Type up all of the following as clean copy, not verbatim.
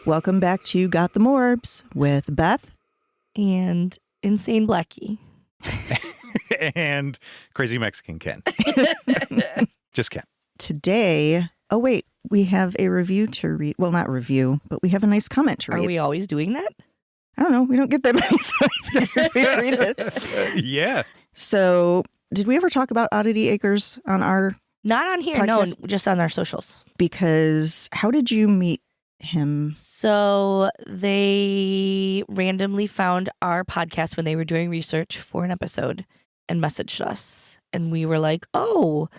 Welcome back to Got the Morbs with Beth. And Insane Blackie. And Crazy Mexican Ken. Just Ken. Today, we have a review to read. Well, not review, but we have a nice comment to read. Are we always doing that? I don't know. We don't get that many, so we read it. Yeah. So, did we ever talk about Oddity Acres on our Not on here, podcast? no, just on our socials. Because how did you meet him? So they randomly found our podcast when they were doing research for an episode and messaged us. And we were like, oh,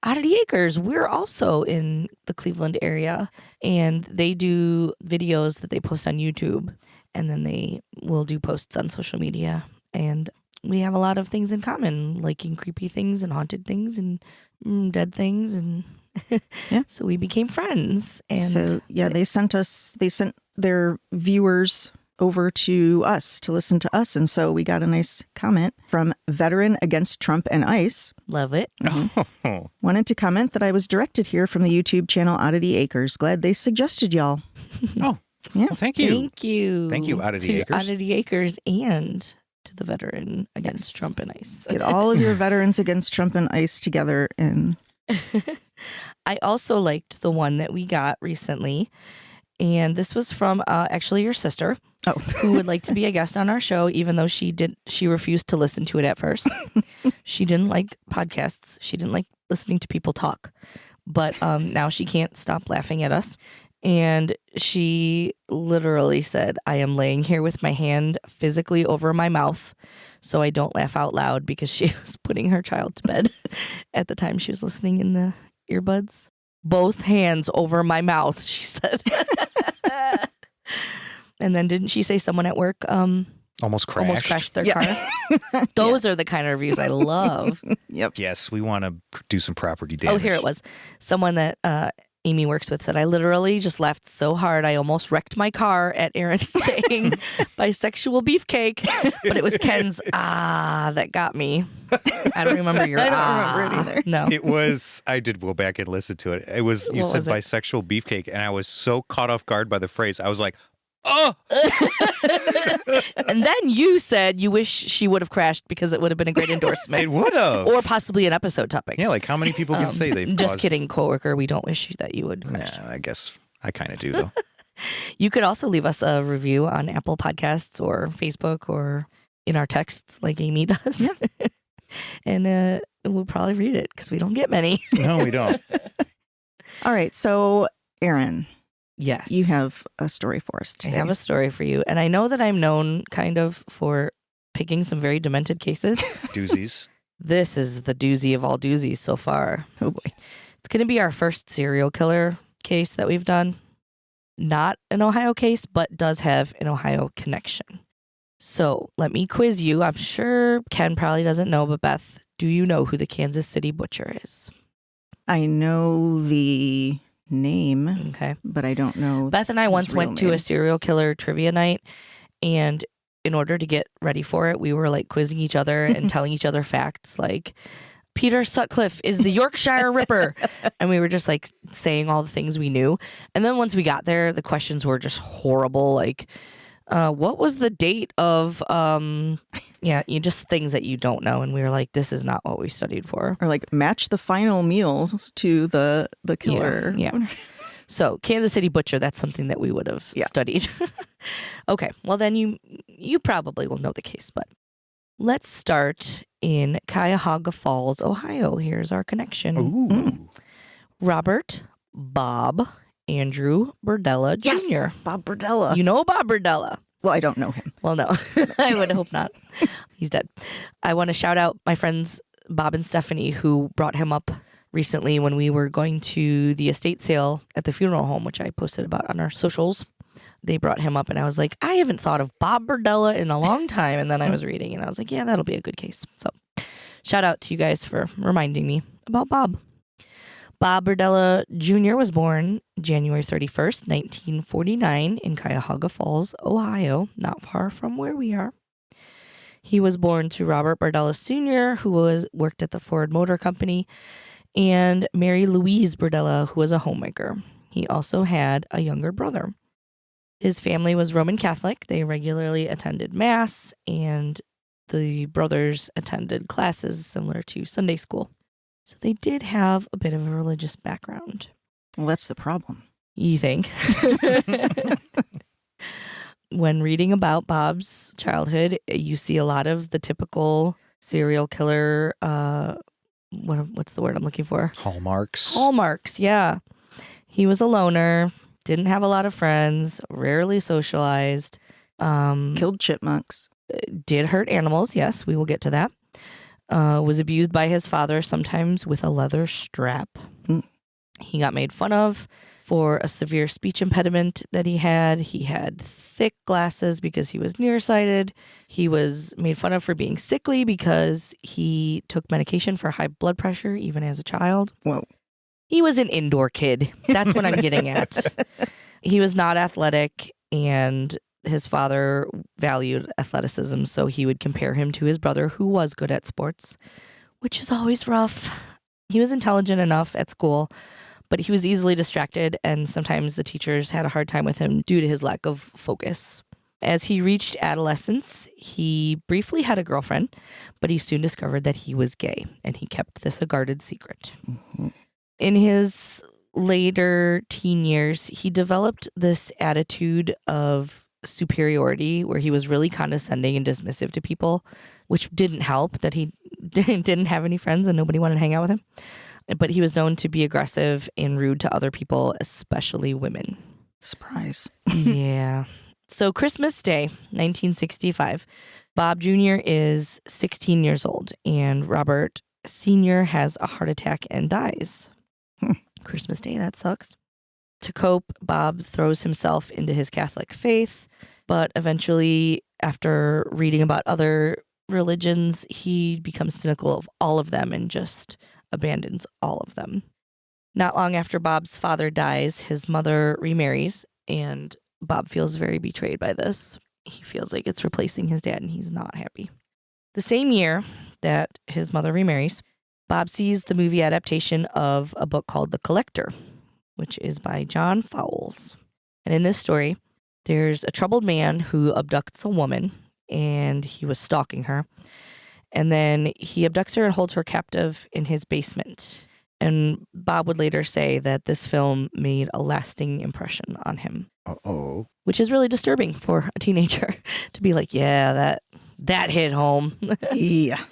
Oddity Acres, we're also in the Cleveland area. And they do videos that they post on YouTube. And then they will do posts on social media. And we have a lot of things in common, liking creepy things and haunted things and dead things. And yeah. So we became friends. And so, yeah, they sent their viewers over to us to listen to us. And so we got a nice comment from Veteran Against Trump and ICE. Love it. Mm-hmm. Wanted to comment that I was directed here from the YouTube channel Oddity Acres. Glad they suggested y'all. Oh, yeah. Well, thank you. Thank you. Thank you, Oddity to Acres. Oddity Acres and to the Veteran Against Trump and ICE. Get all of your Veterans Against Trump and ICE together. And I also liked the one that we got recently. And this was from actually your sister, who would like to be a guest on our show, even though she refused to listen to it at first. She didn't like podcasts. She didn't like listening to people talk. But now she can't stop laughing at us. And she literally said, I am laying here with my hand physically over my mouth so I don't laugh out loud, because she was putting her child to bed at the time she was listening in the earbuds. Both hands over my mouth, she said. And then didn't she say someone at work Almost crashed their car? Those are the kind of reviews I love. Yep. Yes, we want to do some property damage. Oh, here it was. Someone that Amy works with said, I literally just laughed so hard I almost wrecked my car at Aaron saying bisexual beefcake. But it was Ken's that got me. I don't remember your I don't remember it either. No. It was, I did go back and listen to it. It was, you said bisexual beefcake, and I was so caught off guard by the phrase. I was like, oh! And then you said you wish she would have crashed because it would have been a great endorsement. It would have. Or possibly an episode topic. Yeah, like how many people can say they've Just caused... kidding, coworker. We don't wish that you would crash. Nah, I guess I kind of do, though. You could also leave us a review on Apple Podcasts or Facebook or in our texts like Amy does. Yeah. And we'll probably read it because we don't get many. No, we don't. All right. So, Aaron. Yes. You have a story for us today. I have a story for you. And I know that I'm known kind of for picking some very demented cases. Doozies. This is the doozy of all doozies so far. Oh, boy. It's going to be our first serial killer case that we've done. Not an Ohio case, but does have an Ohio connection. So let me quiz you. I'm sure Ken probably doesn't know, but Beth, do you know who the Kansas City Butcher is? I know the name, Okay. but I don't know. Beth and I once went to a serial killer trivia night, and in order to get ready for it, we were like quizzing each other and telling each other facts like Peter Sutcliffe is the Yorkshire Ripper. And we were just like saying all the things we knew. And then once we got there, the questions were just horrible. Like, what was the date of, just things that you don't know. And we were like, this is not what we studied for. Or like match the final meals to the killer. Yeah. So Kansas City Butcher, that's something that we would have studied. Okay. Well, then you probably will know the case, but let's start in Cuyahoga Falls, Ohio. Here's our connection. Ooh. Robert Bob Andrew Burdella Jr. Yes, Bob Burdella. You know Bob Burdella. Well, I don't know him. Well, no, I would hope not. He's dead. I want to shout out my friends Bob and Stephanie, who brought him up recently when we were going to the estate sale at the funeral home, which I posted about on our socials. They brought him up and I was like, I haven't thought of Bob Burdella in a long time. And then I was reading and I was like, yeah, that'll be a good case. So shout out to you guys for reminding me about Bob. Bob Burdella Jr. was born January 31st, 1949 in Cuyahoga Falls, Ohio, not far from where we are. He was born to Robert Burdella Sr., who worked at the Ford Motor Company, and Mary Louise Burdella, who was a homemaker. He also had a younger brother. His family was Roman Catholic. They regularly attended Mass, and the brothers attended classes similar to Sunday school. So they did have a bit of a religious background. Well, that's the problem. You think? When reading about Bob's childhood, you see a lot of the typical serial killer, what's the word I'm looking for? Hallmarks, yeah. He was a loner, didn't have a lot of friends, rarely socialized. Killed chipmunks. Did hurt animals, yes, we will get to that. Was abused by his father, sometimes with a leather strap. He got made fun of for a severe speech impediment that he had. He had thick glasses because he was nearsighted. He was made fun of for being sickly because he took medication for high blood pressure, even as a child. Whoa. He was an indoor kid. That's what I'm getting at. He was not athletic, and his father valued athleticism, so he would compare him to his brother, who was good at sports, which is always rough. He was intelligent enough at school, but he was easily distracted, and sometimes the teachers had a hard time with him due to his lack of focus. As he reached adolescence, he briefly had a girlfriend, but he soon discovered that he was gay, and he kept this a guarded secret. Mm-hmm. In his later teen years, he developed this attitude of superiority where he was really condescending and dismissive to people, which didn't help that he didn't have any friends and nobody wanted to hang out with him. But he was known to be aggressive and rude to other people, especially women. Surprise. Yeah. So Christmas Day, 1965, Bob Jr. is 16 years old, and Robert Sr. has a heart attack and dies. Christmas Day, that sucks. To cope, Bob throws himself into his Catholic faith, but eventually, after reading about other religions, he becomes cynical of all of them and just abandons all of them. Not long after Bob's father dies, his mother remarries, and Bob feels very betrayed by this. He feels like it's replacing his dad, and he's not happy. The same year that his mother remarries, Bob sees the movie adaptation of a book called The Collector, which is by John Fowles. And in this story, there's a troubled man who abducts a woman, and he was stalking her. And then he abducts her and holds her captive in his basement. And Bob would later say that this film made a lasting impression on him. Uh-oh. Which is really disturbing for a teenager to be like, yeah, that hit home. Yeah.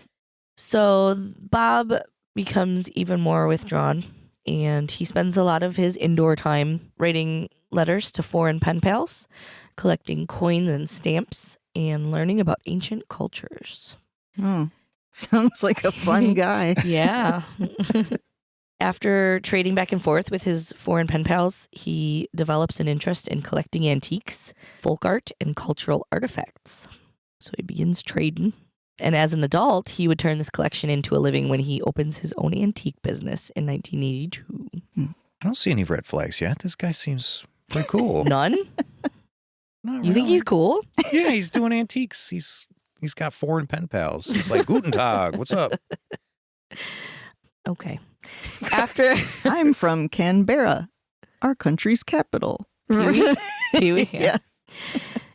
So Bob becomes even more withdrawn, and he spends a lot of his indoor time writing letters to foreign pen pals, collecting coins and stamps, and learning about ancient cultures. Oh, sounds like a fun guy. Yeah. After trading back and forth with his foreign pen pals, he develops an interest in collecting antiques, folk art, and cultural artifacts. So he begins trading. And as an adult, he would turn this collection into a living when he opens his own antique business in 1982. I don't see any red flags yet. This guy seems pretty cool. None? Not You really. think he's cool? Yeah, he's doing antiques. He's got foreign pen pals. He's like, Guten Tag, what's up? Okay. After I'm from Canberra, our country's capital. Pee-wee? Yeah.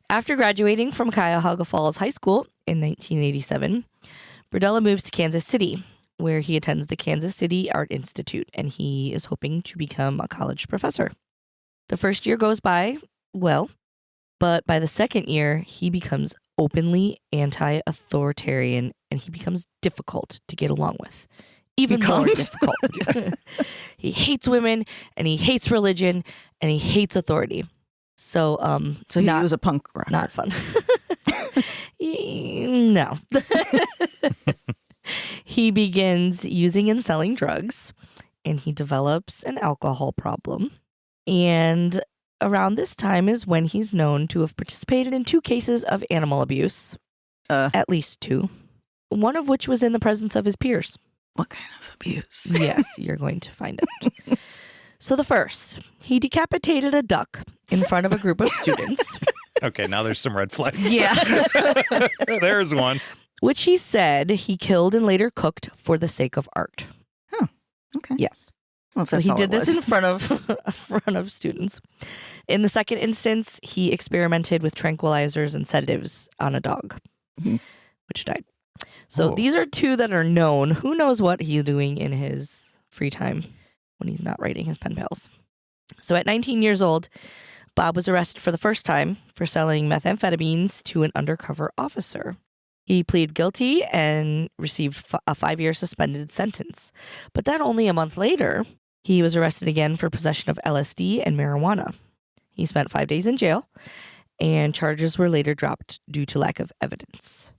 After graduating from Cuyahoga Falls High School in 1987, Berdella moves to Kansas City, where he attends the Kansas City Art Institute, and he is hoping to become a college professor. The first year goes by well, but by the second year, he becomes openly anti-authoritarian, and he becomes difficult to get along with. Even more difficult. He hates women, and he hates religion, and he hates authority. So he was a punk rocker. Not fun. No. He begins using and selling drugs, and he develops an alcohol problem. And around this time is when he's known to have participated in 2 cases of animal abuse. At least 2. One of which was in the presence of his peers. What kind of abuse? Yes, you're going to find out. So the first, he decapitated a duck in front of a group of students. Okay, now there's some red flags. Yeah. There's one. Which he said he killed and later cooked for the sake of art. Oh, okay. Yes. Well, So he did this in front of students. In the second instance, he experimented with tranquilizers and sedatives on a dog, which died. So these are two that are known. Who knows what he's doing in his free time when he's not writing his pen pals. So at 19 years old, Bob was arrested for the first time for selling methamphetamines to an undercover officer. He pleaded guilty and received a 5-year suspended sentence. But then only a month later, he was arrested again for possession of LSD and marijuana. He spent 5 days in jail, and charges were later dropped due to lack of evidence.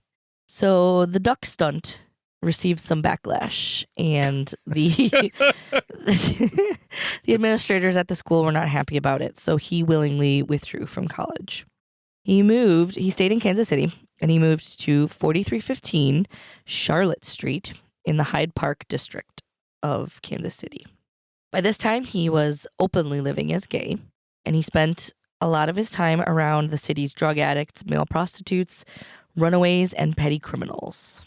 So the duck stunt received some backlash, and the administrators at the school were not happy about it, so he willingly withdrew from college. He stayed in Kansas City, and he moved to 4315 Charlotte Street in the Hyde Park district of Kansas City. By this time, he was openly living as gay, and he spent a lot of his time around the city's drug addicts, male prostitutes, runaways, and petty criminals.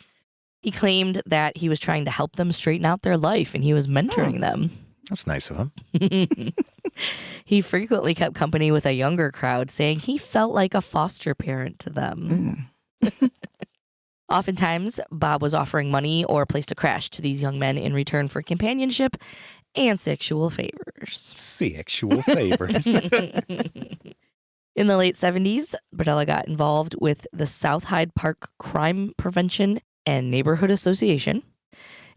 He claimed that he was trying to help them straighten out their life, and he was mentoring them. That's nice of him. He frequently kept company with a younger crowd, saying he felt like a foster parent to them. Oftentimes, Bob was offering money or a place to crash to these young men in return for companionship and sexual favors. Sexual favors. In the late 70s, Bardella got involved with the South Hyde Park Crime Prevention and Neighborhood Association,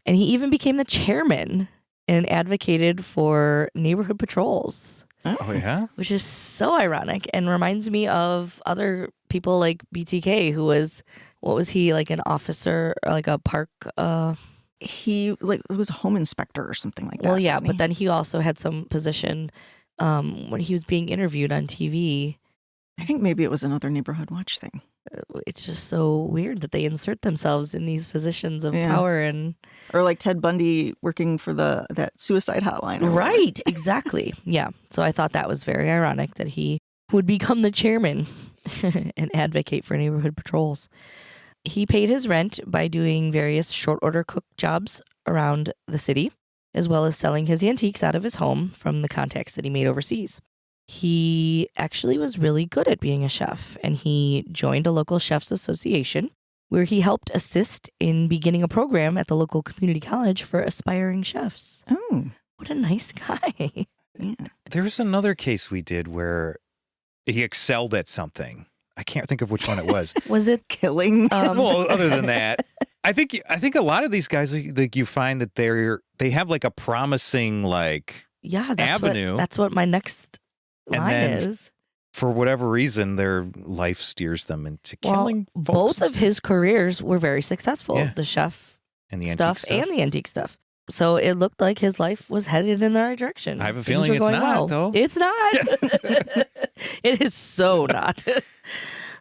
and he even became the chairman and advocated for neighborhood patrols. Oh, yeah? Which is so ironic and reminds me of other people like BTK, who was, what was he, like an officer or like a park... He was a home inspector or something like that. Well, yeah, but then he also had some position when he was being interviewed on TV. I think maybe it was another Neighborhood Watch thing. It's just so weird that they insert themselves in these positions of power, and or like Ted Bundy working for that suicide hotline. Right, exactly. Yeah. So I thought that was very ironic that he would become the chairman and advocate for neighborhood patrols. He paid his rent by doing various short order cook jobs around the city, as well as selling his antiques out of his home from the contacts that he made overseas. He actually was really good at being a chef, and he joined a local chefs association where he helped assist in beginning a program at the local community college for aspiring chefs. Oh, what a nice guy. Yeah. There's another case we did where he excelled at something. I can't think of which one it was. Was it killing? Well, other than that, I think a lot of these guys, like, you find that they have like a promising avenue. That's what my next line is. For whatever reason, their life steers them into killing folks. Both of his careers were very successful. Yeah. The chef and the stuff and the antique stuff. So it looked like his life was headed in the right direction. I have a feeling it's not, though. It's not. It is so not.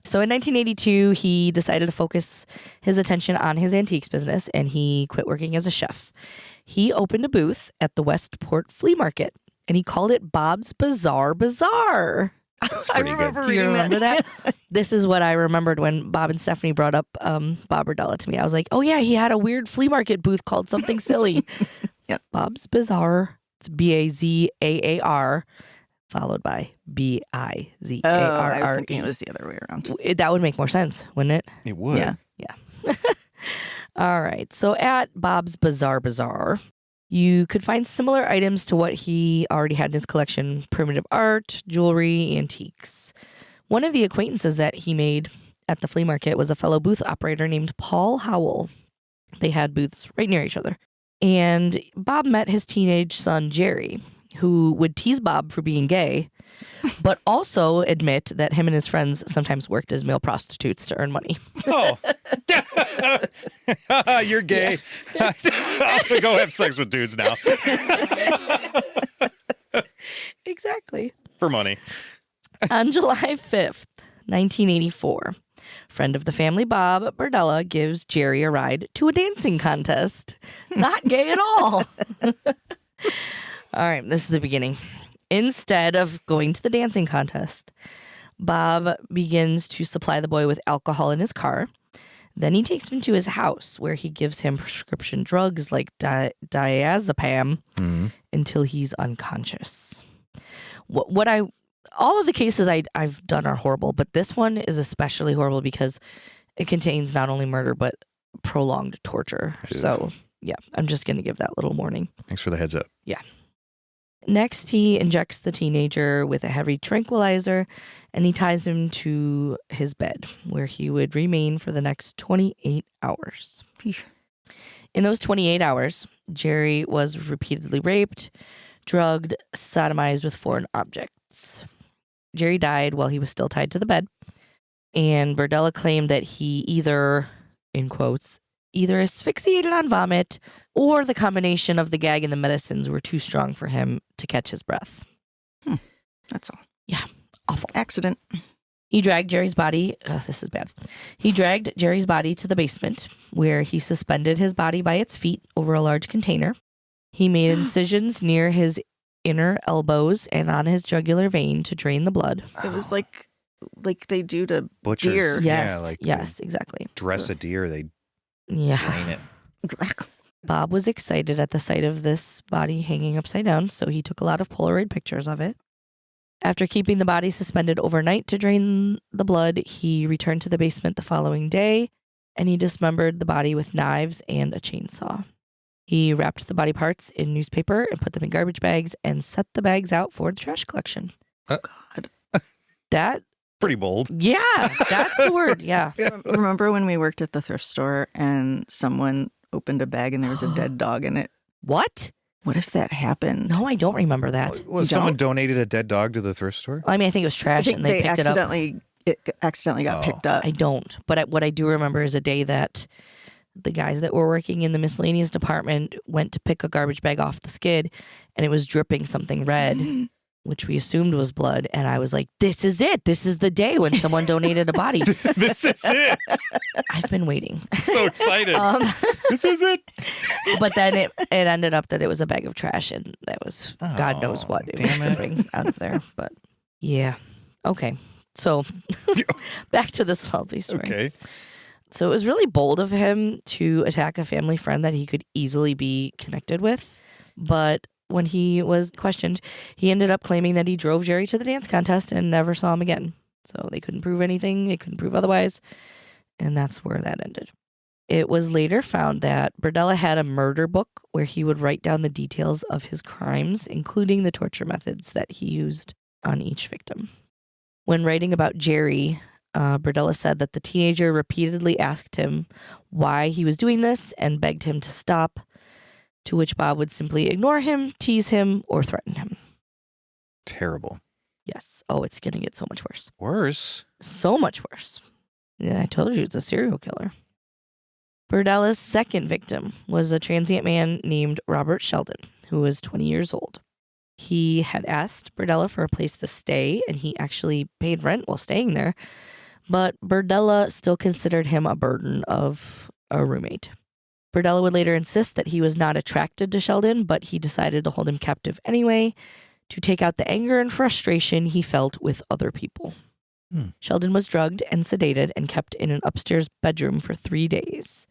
So in 1982, he decided to focus his attention on his antiques business, and he quit working as a chef. He opened a booth at the Westport Flea Market, and he called it Bob's Bizarre Bazaar. That's pretty good. Do you remember that? This is what I remembered when Bob and Stephanie brought up Bob Bardella to me. I was like, oh yeah, he had a weird flea market booth called something silly. Yep. Bob's Bazaar. It's Bazaar, followed by Bizarre. Oh, I was thinking it was the other way around. That would make more sense, wouldn't it? It would. Yeah. All right. So at Bob's Bizarre Bazaar, you could find similar items to what he already had in his collection: primitive art, jewelry, antiques. One of the acquaintances that he made at the flea market was a fellow booth operator named Paul Howell. They had booths right near each other. And Bob met his teenage son, Jerry, who would tease Bob for being gay, but also admit that him and his friends sometimes worked as male prostitutes to earn money. Oh, you're gay. Yeah. I'm going to go have sex with dudes now. Exactly. For money. On July 5th, 1984, friend of the family Bob Bardella gives Jerry a ride to a dancing contest. Not gay at all. All right, this is the beginning. Instead of going to the dancing contest, Bob begins to supply the boy with alcohol in his car. Then he takes him to his house, where he gives him prescription drugs like diazepam until he's unconscious. All of the cases I've done are horrible, but this one is especially horrible because it contains not only murder, but prolonged torture. So, yeah, I'm just going to give that little warning. Thanks for the heads up. Yeah. Next, he injects the teenager with a heavy tranquilizer, and he ties him to his bed, where he would remain for the next 28 hours. In those 28 hours, Jerry was repeatedly raped, drugged, sodomized with foreign objects. Jerry died while he was still tied to the bed, and Berdella claimed that he either, in quotes, either asphyxiated on vomit or the combination of the gag and the medicines were too strong for him to catch his breath. That's all. Yeah, awful. Accident. He dragged Jerry's body. This is bad. He dragged Jerry's body to the basement, where he suspended his body by its feet over a large container. He made incisions near his inner elbows and on his jugular vein to drain the blood. It was like they do to Butchers. deer. Yes, yes, exactly. Dress a deer, they Yeah. drain it. Bob was excited at the sight of this body hanging upside down, so he took a lot of Polaroid pictures of it. After keeping the body suspended overnight to drain the blood, he returned to the basement the following day, and he dismembered the body with knives and a chainsaw. He wrapped the body parts in newspaper and put them in garbage bags and set the bags out for the trash collection. God. That... Pretty bold. Yeah, that's the word, yeah. Remember when we worked at the thrift store and someone opened a bag and there was a dead dog in it? What? What if that happened? No, I don't remember that. Was someone donated a dead dog to the thrift store? I mean, I think it was I trash think and they picked it up. It accidentally got picked up. I don't. But what I do remember is a day that the guys that were working in the miscellaneous department went to pick a garbage bag off the skid and it was dripping something red, which we assumed was blood. And I was like, this is it. This is the day when someone donated a body. This is it. I've been waiting. So excited. This is it. But then it ended up that it was a bag of trash and that was God knows what it was dripping out of there. But yeah. Okay. So back to this lovely story. Okay. So it was really bold of him to attack a family friend that he could easily be connected with. But when he was questioned, he ended up claiming that he drove Jerry to the dance contest and never saw him again. So they couldn't prove anything. They couldn't prove otherwise. And that's where that ended. It was later found that Berdella had a murder book where he would write down the details of his crimes, including the torture methods that he used on each victim. When writing about Jerry, Berdella said that the teenager repeatedly asked him why he was doing this and begged him to stop, to which Bob would simply ignore him, tease him, or threaten him. Terrible. Yes. Oh, it's going to get so much worse. Worse? So much worse. Yeah, I told you it's a serial killer. Berdella's second victim was a transient man named Robert Sheldon, who was 20 years old. He had asked Berdella for a place to stay, and he actually paid rent while staying there. But Berdella still considered him a burden of a roommate. Berdella would later insist that he was not attracted to Sheldon, but he decided to hold him captive anyway to take out the anger and frustration he felt with other people. Sheldon was drugged and sedated and kept in an upstairs bedroom for 3 days.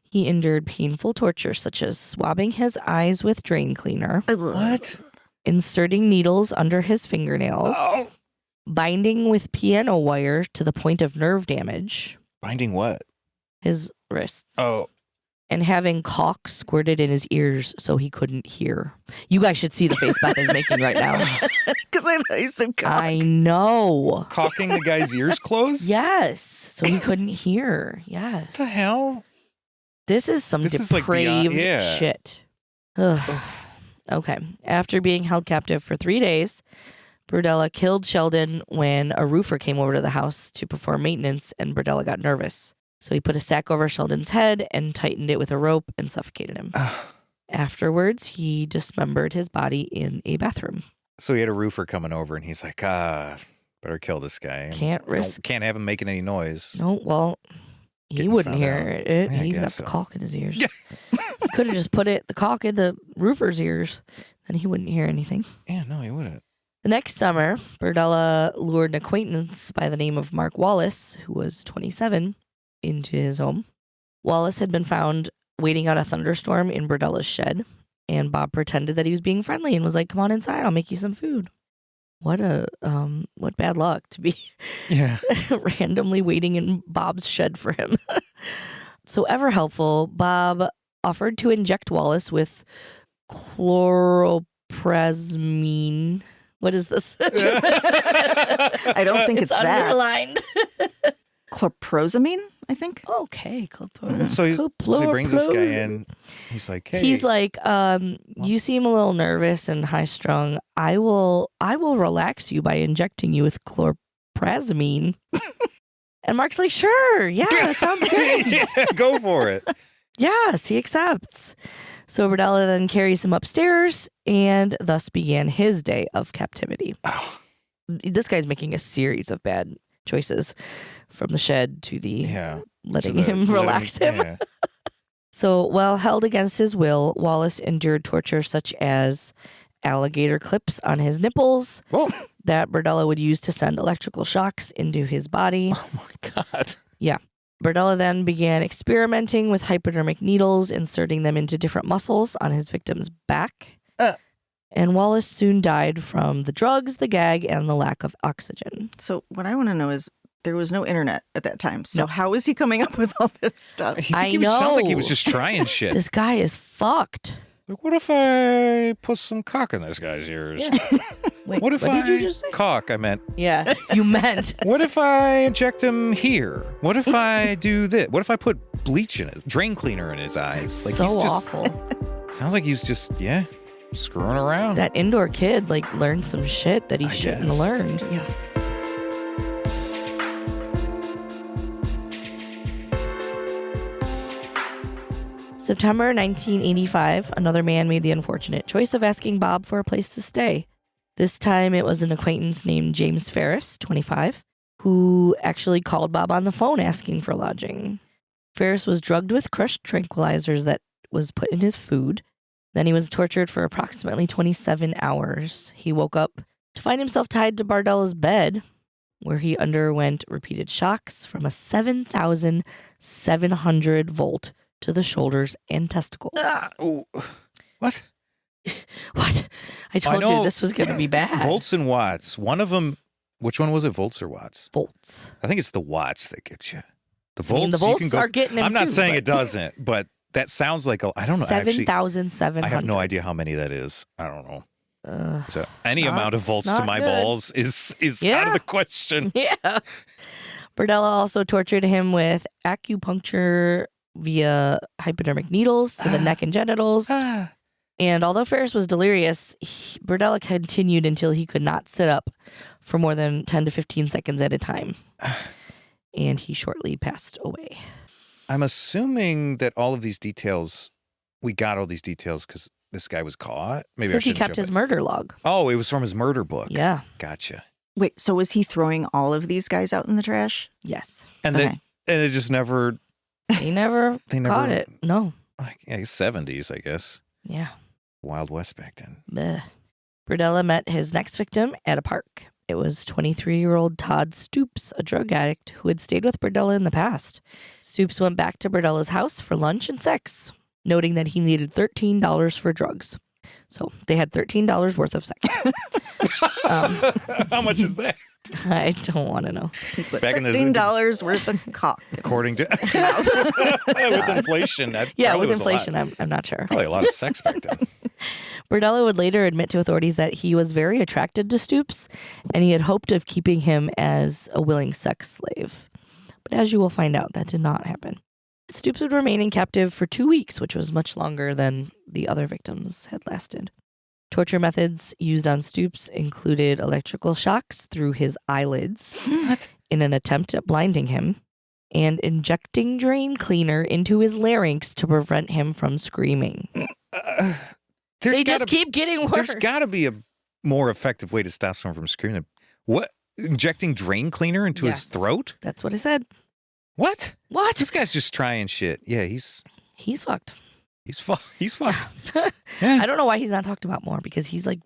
He endured painful torture such as swabbing his eyes with drain cleaner. What? Inserting needles under his fingernails. Oh. Binding with piano wire to the point of nerve damage. Binding what? His wrists. Oh. And having caulk squirted in his ears so he couldn't hear. You guys should see the face Beth is making right now. Because I thought you said cock. I know. Caulking the guy's ears closed? Yes. So he couldn't hear. Yes. What the hell? This is some This is depraved like beyond, shit. Ugh. Okay. After being held captive for 3 days, Berdella killed Sheldon when a roofer came over to the house to perform maintenance, and Berdella got nervous. So he put a sack over Sheldon's head and tightened it with a rope and suffocated him. Afterwards, he dismembered his body in a bathroom. So he had a roofer coming over, and he's like, better kill this guy. Can't risk. Can't have him making any noise. No, well, he Getting wouldn't found hear out. it. Yeah, I He's got guess the so. caulk in his ears. He could have just put the caulk in the roofer's ears, then he wouldn't hear anything. Yeah, no, he wouldn't. The next summer, Berdella lured an acquaintance by the name of Mark Wallace, who was 27, into his home. Wallace had been found waiting out a thunderstorm in Berdella's shed. And Bob pretended that he was being friendly and was like, come on inside, I'll make you some food. What bad luck to be randomly waiting in Bob's shed for him. So ever helpful, Bob offered to inject Wallace with chloroprazmine. What is this? I don't think it's that. Underlined. Chlorprozamine, I think. Okay, chlorprozamine. So he brings this guy in. He's like, hey. He's like, you seem a little nervous and high strung. I will relax you by injecting you with chlorprazamine. And Mark's like, sure, yeah, that sounds great. Yeah, go for it. Yes, he accepts. So Berdella then carries him upstairs, and thus began his day of captivity. Oh. This guy's making a series of bad choices, from the shed to the letting him relax him. Yeah. So while held against his will, Wallace endured torture such as alligator clips on his nipples that Berdella would use to send electrical shocks into his body. Oh my God. Yeah. Berdella then began experimenting with hypodermic needles, inserting them into different muscles on his victim's back. And Wallace soon died from the drugs, the gag, and the lack of oxygen. So what I want to know is, there was no internet at that time. So how is he coming up with all this stuff? Sounds like he was just trying shit. This guy is fucked. Like, what if I put some cock in this guy's ears? Yeah. Wait, what did you just say? Cock, I meant. Yeah, you meant. What if I inject him here? What if I do this? What if I put bleach in his drain cleaner in his eyes? Like, so he's just awful. Sounds like he's just screwing around. That indoor kid learned some shit that he shouldn't have learned. Yeah. September 1985, another man made the unfortunate choice of asking Bob for a place to stay. This time it was an acquaintance named James Ferris, 25, who actually called Bob on the phone asking for lodging. Ferris was drugged with crushed tranquilizers that was put in his food. Then he was tortured for approximately 27 hours. He woke up to find himself tied to Berdella's bed, where he underwent repeated shocks from a 7,700 volt to the shoulders and testicles. What? What? I told you this was going to be bad. Volts and watts. One of them, which one was it? Volts or watts? Volts. I think it's the watts that get you. The volts, the volts you can go, are getting him I'm not too, saying it doesn't, but that sounds like I don't know. 7,700. I have no idea how many that is. I don't know. So any amount of volts to my balls is out of the question. Yeah. Berdella also tortured him with acupuncture via hypodermic needles to the neck and genitals. And although Ferris was delirious, Berdella continued until he could not sit up for more than 10 to 15 seconds at a time. And he shortly passed away. I'm assuming that all of these details, we got all these details because this guy was caught? Maybe because he kept his murder log. Oh, it was from his murder book. Yeah. Gotcha. Wait, so was he throwing all of these guys out in the trash? Yes. And and it just never... They never caught it. No. Like, 70s, I guess. Yeah. Wild West back then. Bleh. Berdella met his next victim at a park. It was 23-year-old Todd Stoops, a drug addict who had stayed with Berdella in the past. Stoops went back to Berdella's house for lunch and sex, noting that he needed $13 for drugs. So they had $13 worth of sex. How much is that? I don't want to know. Back in $13 worth of cock. According to with inflation, that with inflation, I'm not sure. Probably a lot of sex back then. Berdella would later admit to authorities that he was very attracted to Stoops, and he had hoped of keeping him as a willing sex slave. But as you will find out, that did not happen. Stoops would remain in captive for 2 weeks, which was much longer than the other victims had lasted. Torture methods used on Stoops included electrical shocks through his eyelids in an attempt at blinding him, and injecting drain cleaner into his larynx to prevent him from screaming. They just keep getting worse. There's got to be a more effective way to stop someone from screaming. What? Injecting drain cleaner into his throat? That's what I said. What? What? This guy's just trying shit. Yeah, he's fucked. He's fucked. I don't know why he's not talked about more, because he's like,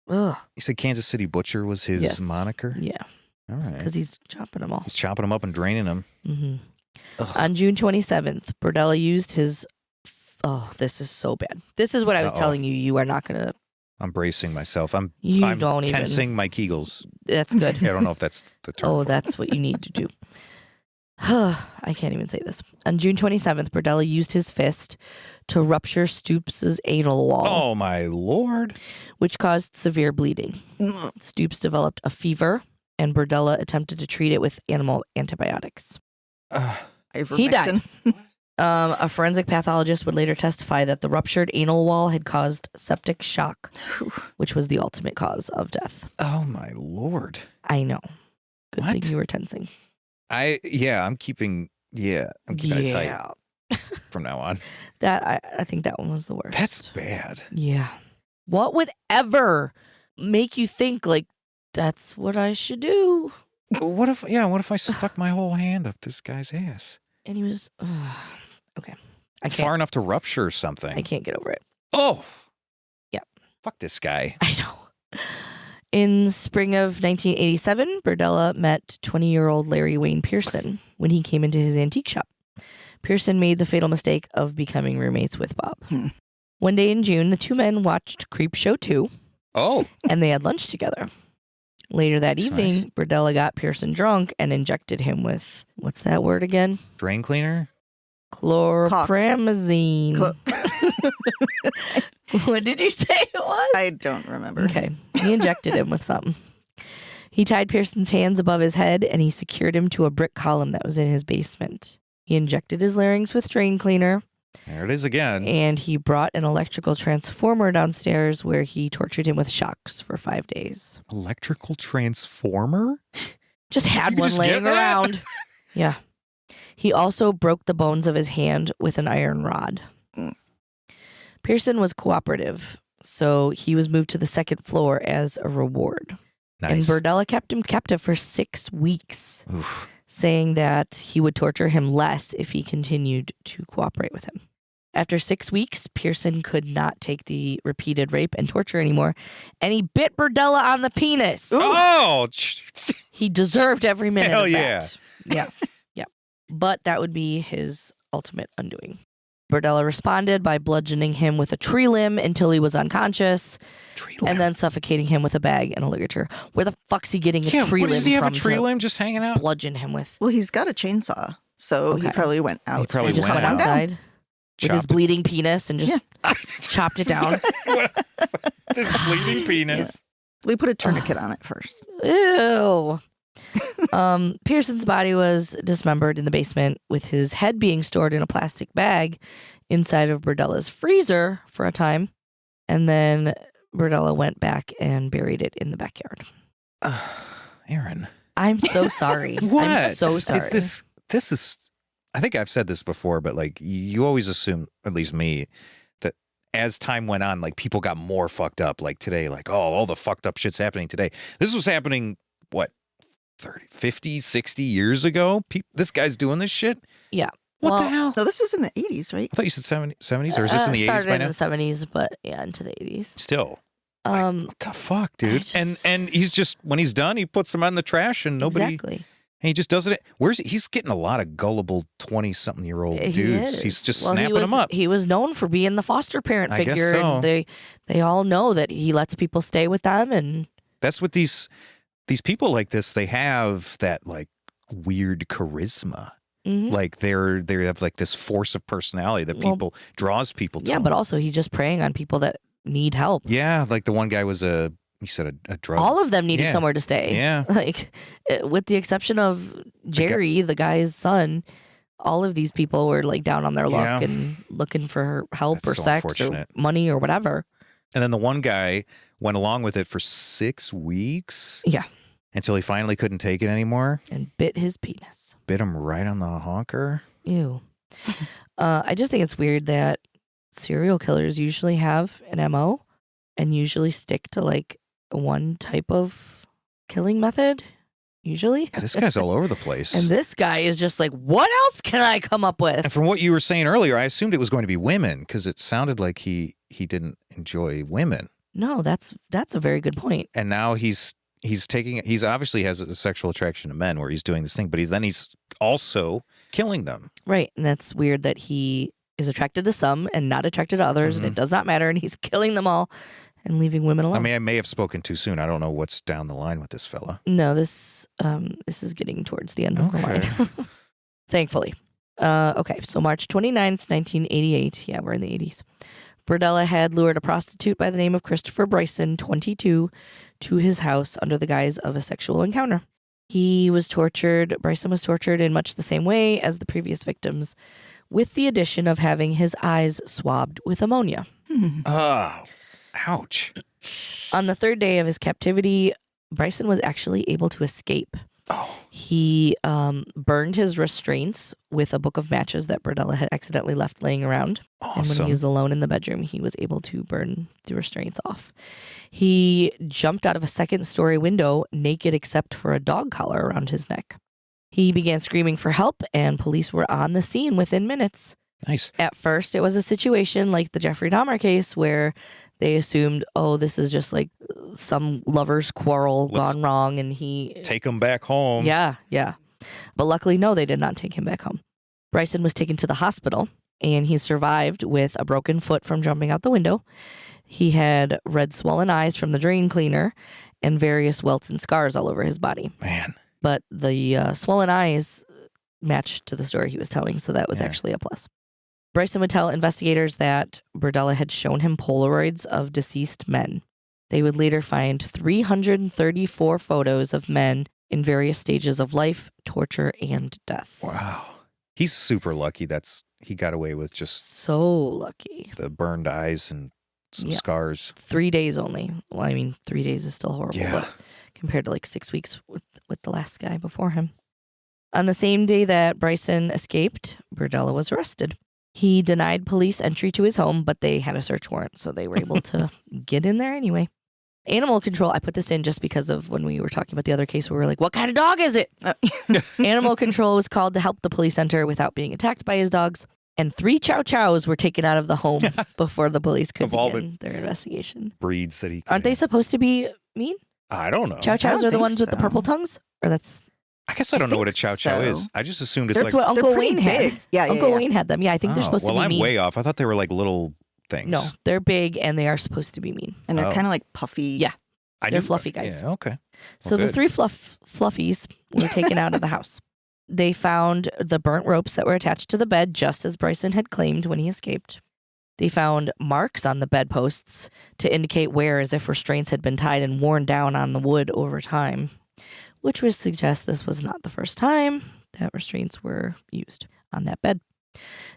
ugh. You said Kansas City Butcher was his moniker? Yeah. All right. Because he's chopping them all. He's chopping them up and draining them. Mm-hmm. On June 27th, Berdella used his Oh, this is so bad. This is what I was telling you. You are not going to. I'm bracing myself. I'm don't tensing my Kegels. That's good. I don't know if that's the term. Oh, that's what you need to do. I can't even say this. On June 27th, Berdella used his fist to rupture Stoops' anal wall. Oh, my Lord. Which caused severe bleeding. Stoops developed a fever, and Berdella attempted to treat it with animal antibiotics. He died. A forensic pathologist would later testify that the ruptured anal wall had caused septic shock, which was the ultimate cause of death. Oh, my Lord. I know. Good thing you were tensing. I'm keeping it tight from now on. I think that one was the worst. That's bad. Yeah. What would ever make you think like that's what I should do? What if I stuck my whole hand up this guy's ass? And he was okay. I can't. Far enough to rupture something. I can't get over it. Oh. Yeah. Fuck this guy. I know. In spring of 1987, Berdella met 20-year-old Larry Wayne Pearson when he came into his antique shop. Pearson made the fatal mistake of becoming roommates with Bob. One day in June, the two men watched Creepshow 2. Oh. And they had lunch together. Later that evening, nice. Berdella got Pearson drunk and injected him with, what's that word again? Drain cleaner? Chloropramazine. What did you say it was? I don't remember. Okay. He injected him with something. He tied Pearson's hands above his head and he secured him to a brick column that was in his basement. He injected his larynx with drain cleaner. There it is again. And he brought an electrical transformer downstairs where he tortured him with shocks for 5 days. Electrical transformer? Just had one laying around. Yeah. He also broke the bones of his hand with an iron rod. Pearson was cooperative, so he was moved to the second floor as a reward. Nice. And Berdella kept him captive for 6 weeks, saying that he would torture him less if he continued to cooperate with him. After 6 weeks, Pearson could not take the repeated rape and torture anymore, and he bit Berdella on the penis. Ooh. Oh! He deserved every minute Hell of yeah. that. Yeah. Yeah. But that would be his ultimate undoing. Berdella responded by bludgeoning him with a tree limb until he was unconscious, and then suffocating him with a bag and a ligature. Where the fuck's he getting a tree limb from? Does he have a tree limb just hanging out? Bludgeon him with. Well, he's got a chainsaw, so he probably went out. He probably just went outside with his bleeding penis and just chopped it down. This bleeding penis. Yeah. We put a tourniquet on it first. Ew. Pearson's body was dismembered in the basement, with his head being stored in a plastic bag inside of Berdella's freezer for a time. And then Berdella went back and buried it in the backyard. Aaron. I'm so sorry. What? I'm so sorry. This is, I think I've said this before, but like you always assume, at least me, that as time went on, like people got more fucked up. Like today, like, oh, all the fucked up shit's happening today. This was happening, what, 30, 50, 60 years ago? This guy's doing this shit? Yeah. What the hell? No, this was in the 80s, right? I thought you said 70s, or is this in the 80s by now? Started in the 70s, but yeah, into the 80s. Still. What the fuck, dude? And he's just, when he's done, he puts them on the trash and nobody... Exactly. And he just does it. He's getting a lot of gullible 20-something-year-old dudes. He's just snapping them up. He was known for being the foster parent figure. I guess so. And they all know that he lets people stay with them. And that's what these people like this, they have that like weird charisma. Mm-hmm. Like they have like this force of personality that draws people to. Yeah, them. but also he's just preying on people that need help. Yeah, like the one guy was a drug. All of them needed somewhere to stay. Yeah. Like, with the exception of Jerry, the guy's son, all of these people were like down on their luck and looking for help or sex or money or whatever. And then the one guy went along with it for 6 weeks. Yeah. Until he finally couldn't take it anymore. And bit his penis. Bit him right on the honker. Ew. I just think it's weird that serial killers usually have an MO and usually stick to like one type of killing method. Usually. Yeah, this guy's all over the place. And this guy is just like, what else can I come up with? And from what you were saying earlier, I assumed it was going to be women because it sounded like he didn't enjoy women. No, that's a very good point. And now he's obviously has a sexual attraction to men where he's doing this thing, but he's also killing them. Right. And that's weird that he is attracted to some and not attracted to others, and it does not matter, and he's killing them all and leaving women alone. I mean, I may have spoken too soon. I don't know what's down the line with this fella. No, this is getting towards the end of the line. Thankfully. Okay, so March 29th, 1988. Yeah, we're in the 80s. Berdella had lured a prostitute by the name of Christopher Bryson, 22, to his house under the guise of a sexual encounter. Bryson was tortured in much the same way as the previous victims, with the addition of having his eyes swabbed with ammonia. Oh, ouch. On the third day of his captivity, Bryson was actually able to escape. Oh. He burned his restraints with a book of matches that Berdella had accidentally left laying around. Awesome. And when he was alone in the bedroom, he was able to burn the restraints off. He jumped out of a second-story window naked except for a dog collar around his neck. He began screaming for help, and police were on the scene within minutes. Nice. At first, it was a situation like the Jeffrey Dahmer case where they assumed, oh, this is just like some lover's quarrel gone wrong, and he... Take him back home. Yeah. But luckily, no, they did not take him back home. Bryson was taken to the hospital, and he survived with a broken foot from jumping out the window. He had red swollen eyes from the drain cleaner and various welts and scars all over his body. Man. But the swollen eyes matched to the story he was telling, so that was actually a plus. Bryson would tell investigators that Berdella had shown him Polaroids of deceased men. They would later find 334 photos of men in various stages of life, torture, and death. Wow. He's super lucky he got away with just so lucky. The burned eyes and some scars. 3 days only. Well, I mean, 3 days is still horrible, but compared to like 6 weeks with the last guy before him. On the same day that Bryson escaped, Berdella was arrested. He denied police entry to his home, but they had a search warrant, so they were able to get in there anyway. Animal control, I put this in just because of when we were talking about the other case where we were like, what kind of dog is it? Animal control was called to help the police enter without being attacked by his dogs. And 3 chow chows were taken out of the home before the police could begin their investigation. Breeds that he Aren't they supposed to be mean? I don't know. Chow chows are the ones with the purple tongues? Or that's... I guess I don't know what a chow chow is. I just assumed it's that's like... what Uncle Wayne had. Yeah, Uncle Wayne had them. Yeah, I think they're supposed to be mean. Well, I'm way off. I thought they were like little things. No, they're big and they are supposed to be mean. And they're kind of like puffy. Yeah. They're fluffy guys. Yeah, okay. So the 3 fluffies were taken out of the house. They found the burnt ropes that were attached to the bed, just as Bryson had claimed when he escaped. They found marks on the bedposts to indicate wear, as if restraints had been tied and worn down on the wood over time, which would suggest this was not the first time that restraints were used on that bed.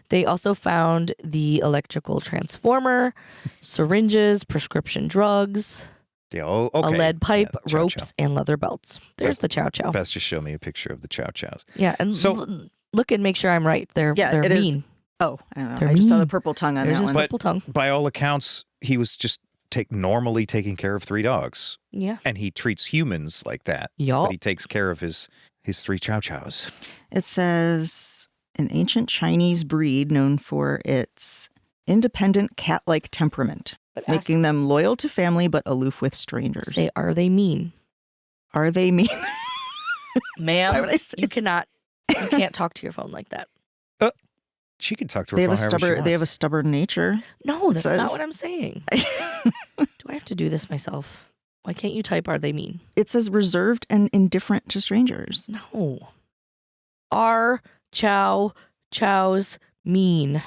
They also found the electrical transformer, syringes, prescription drugs, okay. a lead pipe, chow ropes, chow. And leather belts. There's the chow chow. Best just show me a picture of the chow chows. Yeah, and look and make sure I'm right. They're mean. Oh, I don't know. They're I just saw mean. the purple tongue on There's that his one. purple tongue. By all accounts, he was just normally taking care of 3 dogs. Yeah. And he treats humans like that. Yup. But he takes care of his 3 chow chows. It says an ancient Chinese breed known for its independent cat-like temperament, making them loyal to family but aloof with strangers. Say, are they mean? Are they mean? Ma'am, Why would I say you can't talk to your phone like that. She can talk to her They have phone a however she stubborn. They have a wants. stubborn nature. No, that's says- not what I'm saying. Do I have to do this myself? Why can't you type, are they mean? It says reserved and indifferent to strangers. No. Are chows mean?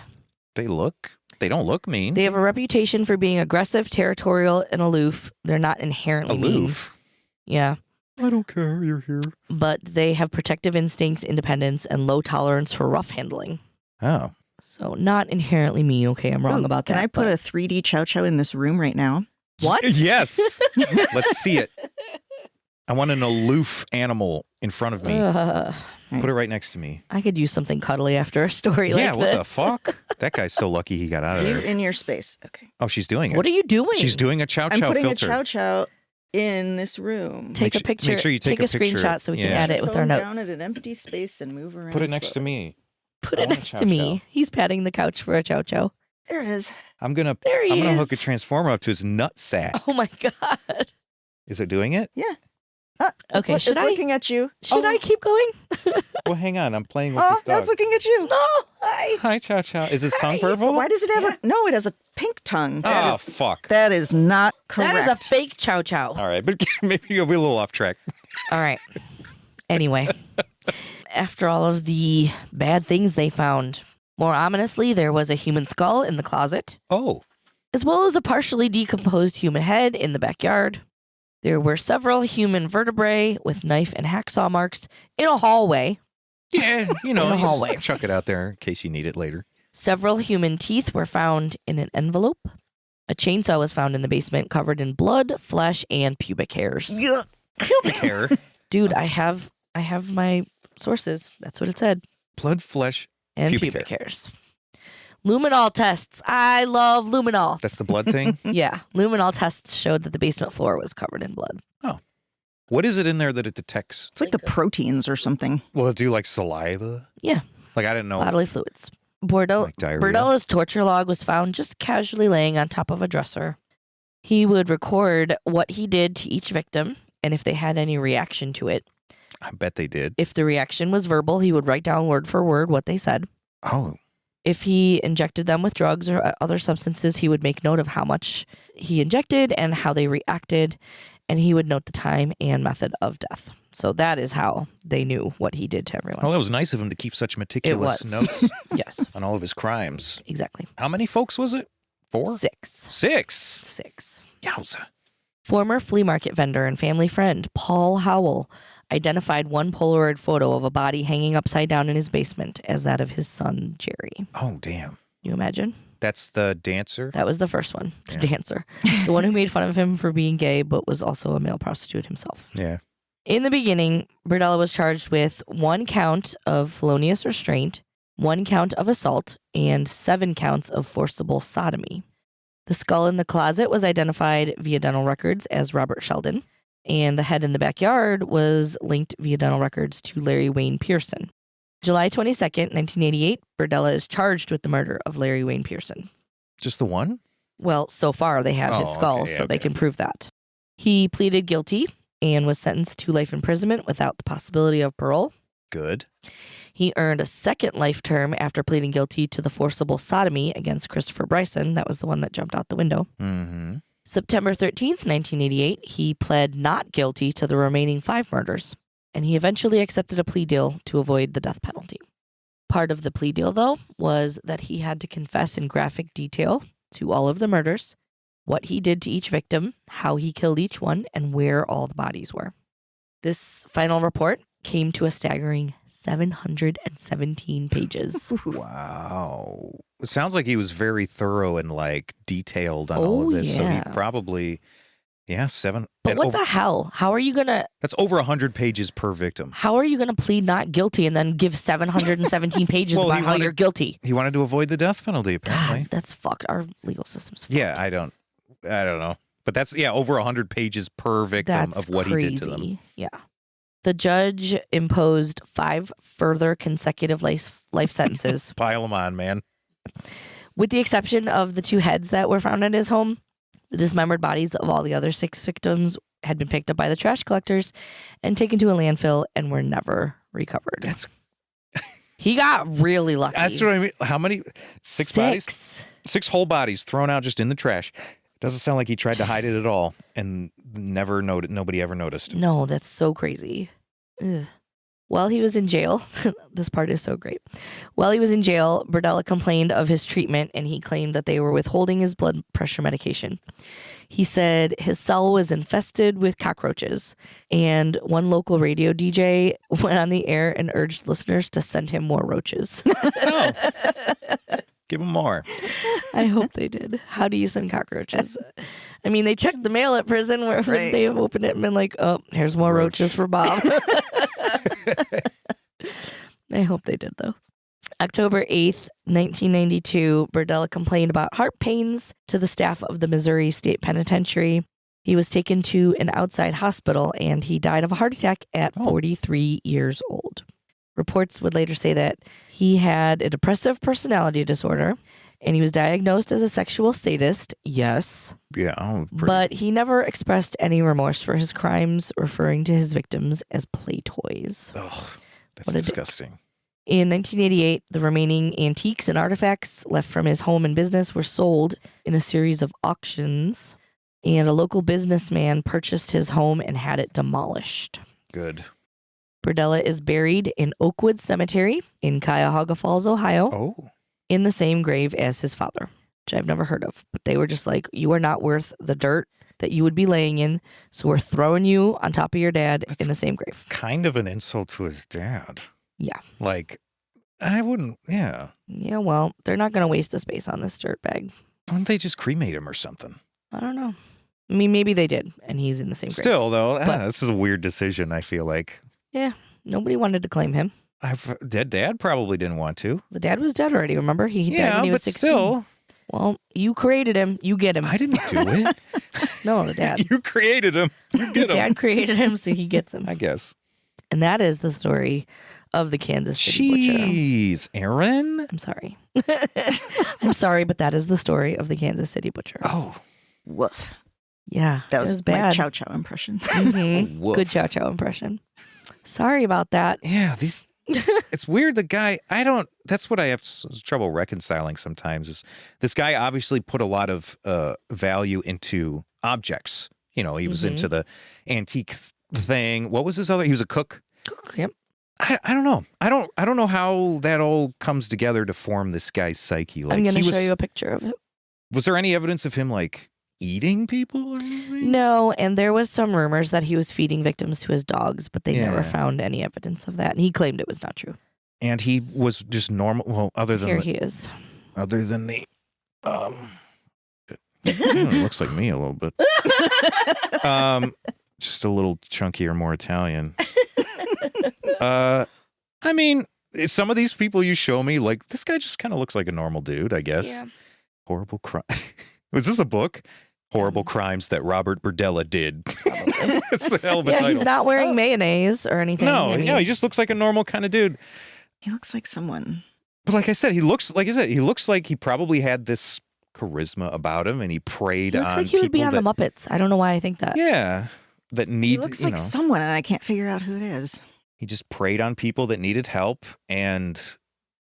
They don't look mean. They have a reputation for being aggressive, territorial, and aloof. They're not inherently mean. Aloof. Yeah. I don't care. You're here. But they have protective instincts, independence, and low tolerance for rough handling. Oh. So not inherently mean. Okay, I'm wrong about that. Can I put a 3D chow chow in this room right now? What? Yes. Let's see it. I want an aloof animal in front of me. Put it right next to me. I could use something cuddly after a story like this. Yeah, what the fuck? That guy's so lucky he got out of You there. in your space. Okay. Oh, she's doing it. What are you doing? She's doing a chow I'm chow putting filter. a chow chow in this room. Take a picture. Make sure you take a picture. screenshot so we can Yeah. add it with our Phone notes. down at an empty space and move around. Put it next to slowly. me. Put I it want a next chow to me. chow. He's patting the couch for a chow chow. There it is. I'm gonna There hook a transformer up to his nut sack. Oh my god. Is it doing it? Yeah. Okay, It's should I- looking at you. Should I keep going? Well, hang on. I'm playing with Oh, this dog. that's looking at you. No, hi. Hi, Chow Chow. Is his tongue purple? Why does it have a... No, it has a pink tongue. Oh, fuck. That is not correct. That is a fake chow chow. All right, but maybe you'll be a little off track. All right. Anyway, after all of the bad things they found, more ominously, there was a human skull in the closet, Oh. as well as a partially decomposed human head in the backyard. There were several human vertebrae with knife and hacksaw marks in a hallway. Yeah, you know, In the you just hallway. chuck it out there in case you need it later. Several human teeth were found in an envelope. A chainsaw was found in the basement covered in blood, flesh, and pubic hairs. Yuck. Pubic hair. Dude, I have my sources. That's what it said. Blood, flesh. And Pubic pubic hairs. Luminol tests. I love luminol. That's the blood thing? Yeah. Luminol tests showed that the basement floor was covered in blood. What is it in there that it detects? It's like the proteins or something. Will it do like saliva? Yeah. Like I didn't know. Bodily fluids. Like diarrhea? Bordella's torture log was found just casually laying on top of a dresser. He would record what he did to each victim and if they had any reaction to it. I bet they did. If the reaction was verbal, he would write down word for word what they said. Oh. If he injected them with drugs or other substances, he would make note of how much he injected and how they reacted, and he would note the time and method of death. So that is how they knew what he did to everyone. Well, it was nice of him to keep such meticulous was. notes Yes, on all of his crimes. exactly. How many folks was it? 4? 6. 6? Yowza. Former flea market vendor and family friend Paul Howell identified one Polaroid photo of a body hanging upside down in his basement as that of his son, Jerry. Oh, damn. You imagine? That's the dancer? That was the first one, the Yeah. dancer. The one who made fun of him for being gay, but was also a male prostitute himself. Yeah. In the beginning, Berdella was charged with 1 count of felonious restraint, 1 count of assault, and 7 counts of forcible sodomy. The skull in the closet was identified via dental records as Robert Sheldon, and the head in the backyard was linked via dental records to Larry Wayne Pearson. July 22nd, 1988, Berdella is charged with the murder of Larry Wayne Pearson. Just the one? Well, so far they have his Oh, skull, okay, so they okay. can prove that. He pleaded guilty and was sentenced to life imprisonment without the possibility of parole. Good. He earned a second life term after pleading guilty to the forcible sodomy against Christopher Bryson. That was the one that jumped out the window. Mm-hmm. September 13th, 1988, he pled not guilty to the remaining 5 murders, and he eventually accepted a plea deal to avoid the death penalty. Part of the plea deal, though, was that he had to confess in graphic detail to all of the murders, what he did to each victim, how he killed each one, and where all the bodies were. This final report came to a staggering 717 pages. Wow. It sounds like he was very thorough and like detailed on all Oh, of this. So yeah. he probably, 7. But and what over, the hell? How are you gonna that's over 100 pages per victim. plead not guilty and then give 717 pages Well, about he how wanted- you're guilty? He wanted to avoid the death penalty, apparently. God, that's fucked. Our legal system's fucked. Yeah, I don't know. But that's, over 100 pages per victim That's of what crazy. he did to them. Yeah. The judge imposed 5 further consecutive life sentences, Pile them on, man. with the exception of the 2 heads that were found at his home. The dismembered bodies of all the other 6 victims had been picked up by the trash collectors and taken to a landfill and were never recovered. That's He got really lucky. That's what I mean. How many? 6 bodies? 6 whole bodies thrown out just in the trash. Doesn't sound like he tried to hide it at all and nobody ever noticed. No, that's so crazy. Ugh. While he was in jail, this part is so great. While he was in jail, Berdella complained of his treatment and he claimed that they were withholding his blood pressure medication. He said his cell was infested with cockroaches, and one local radio DJ went on the air and urged listeners to send him more roaches. Oh. Give him more. I hope they did. How do you send cockroaches? I mean, they checked the mail at prison where Right. they have opened it and been like, oh, here's more Roach. roaches for Bob. I hope they did, though. October 8th, 1992, Berdella complained about heart pains to the staff of the Missouri State Penitentiary. He was taken to an outside hospital and he died of a heart attack at 43 years old. Reports would later say that he had a depressive personality disorder and he was diagnosed as a sexual sadist, yes, Yeah. but he never expressed any remorse for his crimes, referring to his victims as play toys. Ugh. That's What a dick. disgusting. In 1988, the remaining antiques and artifacts left from his home and business were sold in a series of auctions, and a local businessman purchased his home and had it demolished. Good. Burdella is buried in Oakwood Cemetery in Cuyahoga Falls, Ohio, Oh. in the same grave as his father, which I've never heard of. But they were just like, you are not worth the dirt that you would be laying in, so we're throwing you on top of your dad in the same grave. Kind of an insult to his dad. Yeah. Like, I wouldn't, yeah. Yeah, well, they're not going to waste a space on this dirt bag. Why don't they just cremate him or something? I don't know. I mean, maybe they did, and he's in the same grave. Still, though, But- this is a weird decision, I feel like. Yeah, nobody wanted to claim him. Dad probably didn't want to. The dad was dead already, remember? He died Yeah, when he was but 16. still, Well, you created him. You get him. I didn't do it. No, the dad. You created him. You get him. Dad created him, so he gets him. I guess. And that is the story of the Kansas City Butcher. Jeez, Aaron. I'm sorry. I'm sorry, but that is the story of the Kansas City Butcher. Oh, Woof. Yeah, That it was, was my bad. Chow Chow impression. Mhm. woof. Good chow chow impression. Sorry about that. Yeah, these. It's weird. The guy, that's what I have trouble reconciling sometimes is this guy obviously put a lot of value into objects. You know, he was into the antiques thing. What was his other? He was a cook. Yep. I don't know. I don't know how that all comes together to form this guy's psyche. Like, I'm going to he show you a picture of it. Was there any evidence of him like eating people or anything? No, and there was some rumors that he was feeding victims to his dogs, but they never Yeah. found any evidence of that. And he claimed it was not true. And he was just normal. Well, other than Here he is. other than the it looks like me a little bit. Just a little chunkier, more Italian. I mean, some of these people you show me, like this guy just kind of looks like a normal dude, I guess. Yeah. Horrible crime. Was this a book? Horrible crimes that Robert Burdella did. It's the hell of a Yeah, title. he's not wearing mayonnaise or anything. No, I mean, he just looks like a normal kind of dude. He looks like someone. But like I said, he looks like he probably had this charisma about him, and he preyed he looks on like he would be people on the Muppets. I don't know why I think that. yeah, that need. He looks like someone, and I can't figure out who it is. He just preyed on people that needed help and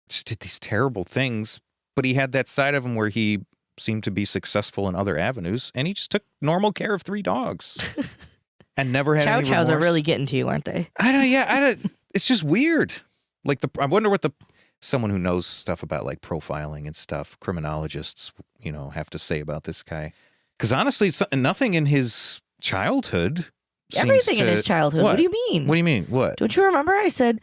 just did these terrible things. But he had that side of him where he seemed to be successful in other avenues, and he just took normal care of 3 dogs and never had Chow any chows are remorse. really getting to you, aren't they? I don't. Yeah, I don't. It's just weird. Like I wonder what someone who knows stuff about like profiling and stuff, criminologists, have to say about this guy. Because honestly, nothing in his childhood. Everything in his childhood. What do you mean? What do you mean? What? Don't you remember? I said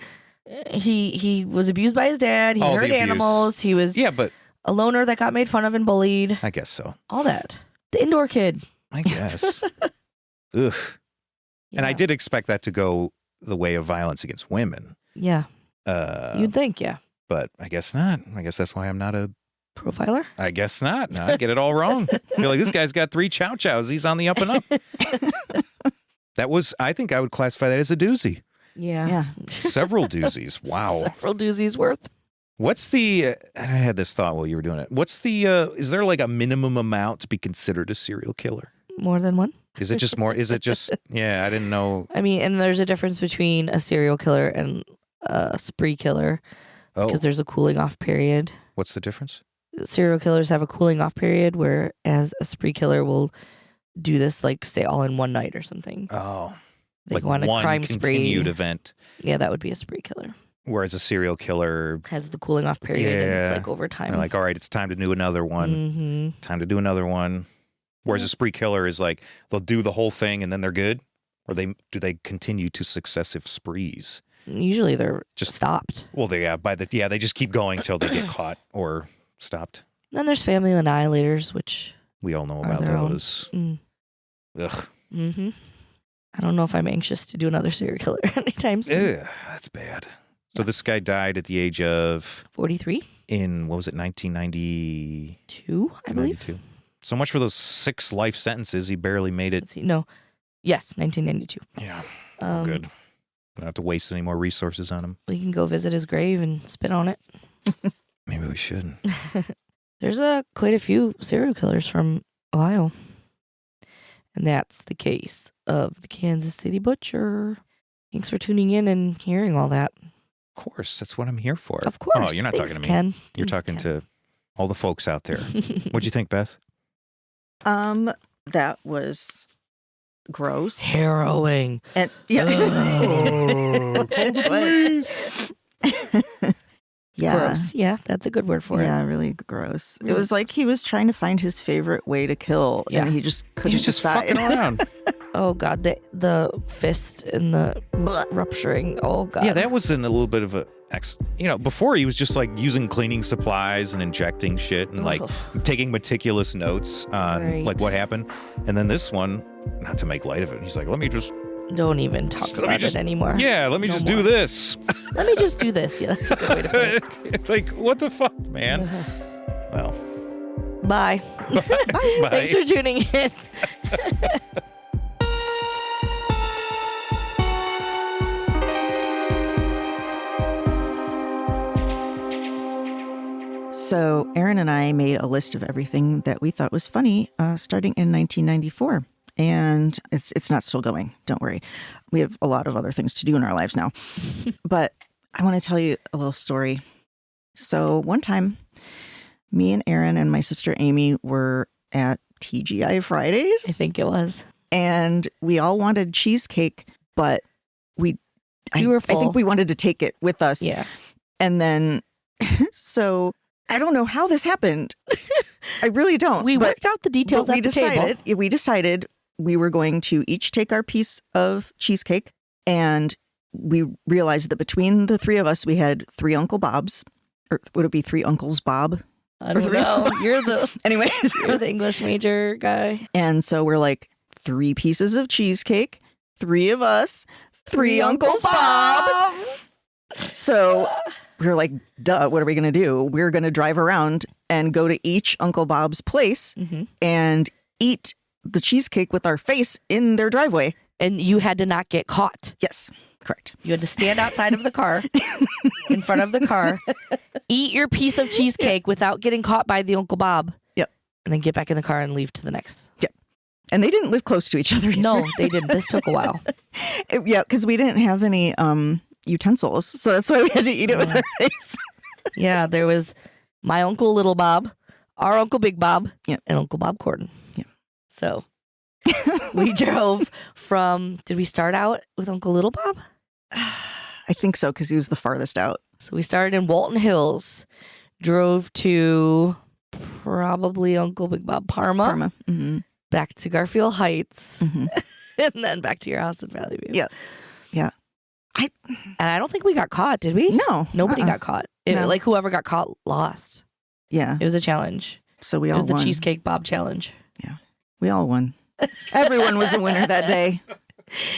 he was abused by his dad. He Oh, the hurt abuse. animals. He was Yeah, but a loner that got made fun of and bullied. I guess so. All that. The indoor kid. I guess. Ugh. And I Yeah. did expect that to go the way of violence against women. Yeah. You'd think, yeah. But I guess not. I guess that's why I'm not a. Profiler? I guess not. No, I get it all wrong. I feel like this guy's got 3 chow chows. He's on the up and up. I think I would classify that as a doozy. Yeah. Yeah. Several doozies. Wow. Several doozies worth. What's the, I had this thought while you were doing it. What's the, is there like a minimum amount to be considered a serial killer? More than one? Is it just more, yeah, I didn't know. I mean, and there's a difference between a serial killer and a spree killer Oh, because there's a cooling off period. what's the difference? Serial killers have a cooling off period, whereas a spree killer will do this, like, say, all in one night or something. Oh, They like go on a one crime continued spree. event. Yeah, that would be a spree killer. Whereas a serial killer, Has the cooling off period and Yeah. it's like over time. they're like, all right, it's time to do another one. Mm-hmm. Time to do another one. Whereas a spree killer is like, they'll do the whole thing and then they're good? Or do they continue to successive sprees? Usually they're Just- just stopped. Well, they just keep going till they get caught or stopped. Then there's family annihilators, which We all know Are about their own. those. mm, Ugh. mm-hmm. I don't know if I'm anxious to do another serial killer anytime soon. Ugh, that's bad. So this guy died at the age of, 43, what was it, 1990? 2, I believe. 92. So much for those 6 life sentences. He barely made it. Let's see. No. Yes, 1992. Yeah, We good. Don't have to waste any more resources on him. can go visit his grave and spit on it. Maybe we should. There's quite a few serial killers from Ohio. And that's the case of the Kansas City Butcher. Thanks for tuning in and hearing all that. Of course, that's what I'm here for. Of course. Oh, you're not Thanks, talking to me. Ken. You're Thanks, talking Ken. to all the folks out there. What'd you think, Beth? That was gross. Harrowing. And yeah. Oh, It was. Yeah. Gross. Yeah, that's a good word for Yeah, it. really gross. It Really was like he was trying to find his favorite way to kill, Yeah. and he just couldn't He's just decide. fucking around. Oh God, the fist and the rupturing. Oh God. Yeah, that was in a little bit of a, before he was just like using cleaning supplies and injecting shit and like taking meticulous notes on Right. like what happened. And then this one, not to make light of it, he's like, let me just Don't even talk Let me about just- it ananymore. Yeah, let me No just more. do this. Let me just do this. Yeah, that's a good way to put it. Like, what the fuck, man? Well, Bye. bye. Thanks for tuning in. So Aaron and I made a list of everything that we thought was funny, starting in 1994. And it's not still going. Don't worry. We have a lot of other things to do in our lives now. But I want to tell you a little story. So one time, me and Aaron and my sister Amy were at TGI Fridays. I think it was. And we all wanted cheesecake, but You were I full. think we wanted to take it with us. Yeah. And then, so I don't know how this happened. I really don't. We but, worked out the details but at the table. we decided we were going to each take our piece of cheesecake, and we realized that between the three of us, we had 3 Uncle Bobs, or would it be 3 Uncles Bob? I don't know. You're the Anyways, English major guy. and so we're like 3 pieces of cheesecake, 3 of us, 3 Uncles Bob. So we were like, duh, what are we going to do? We're going to drive around and go to each Uncle Bob's place Mhm. and eat the cheesecake with our face in their driveway. And you had to not get caught. Yes, correct. You had to stand outside of the car, in front of the car, eat your piece of cheesecake without getting caught by the Uncle Bob. Yep. And then get back in the car and leave to the next. And they didn't live close to each other either. No, they didn't. This took a while. Yeah, because we didn't have any utensils. So that's why we had to eat it with our face. Yeah, there was my Uncle Little Bob, our Uncle Big Bob, Yep. and Uncle Bob Corden. Yep. So we drove from, did we start out with Uncle Little Bob? I think so, because he was the farthest out. So we started in Walton Hills, drove to probably Uncle Big Bob Parma, Parma. Mm-hmm. back to Garfield Heights, Mm-hmm. and then back to your house in Valley View. Yeah. Yeah. And I don't think we got caught, did we? No. Nobody got caught. No. Like whoever got caught lost. Yeah. It was a challenge. So we It all was the won. Cheesecake Bob Challenge. We all won. Everyone was a winner that day.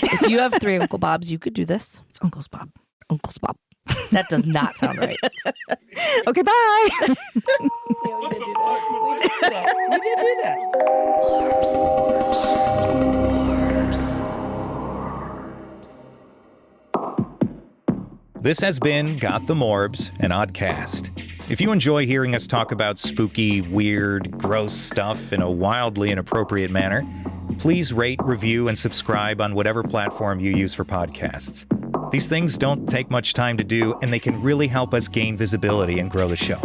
If you have 3 Uncle Bobs, you could do this. It's Uncle's Bob. Uncle's Bob. That does not sound right. Okay, bye. Yeah, we did do that. We did do that. This has been Got the Morbs, an oddcast. If you enjoy hearing us talk about spooky, weird, gross stuff in a wildly inappropriate manner, please rate, review, and subscribe on whatever platform you use for podcasts. These things don't take much time to do, and they can really help us gain visibility and grow the show.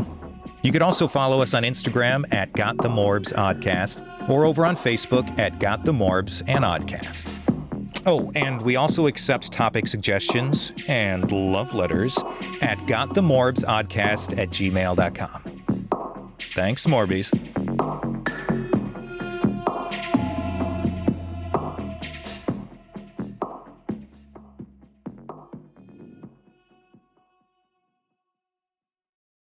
You could also follow us on Instagram at Got the Morbs Oddcast, or over on Facebook at Got the Morbs and Oddcast. Oh, and we also accept topic suggestions and love letters at gotthemorbsoddcast@gmail.com. Thanks, Morbies.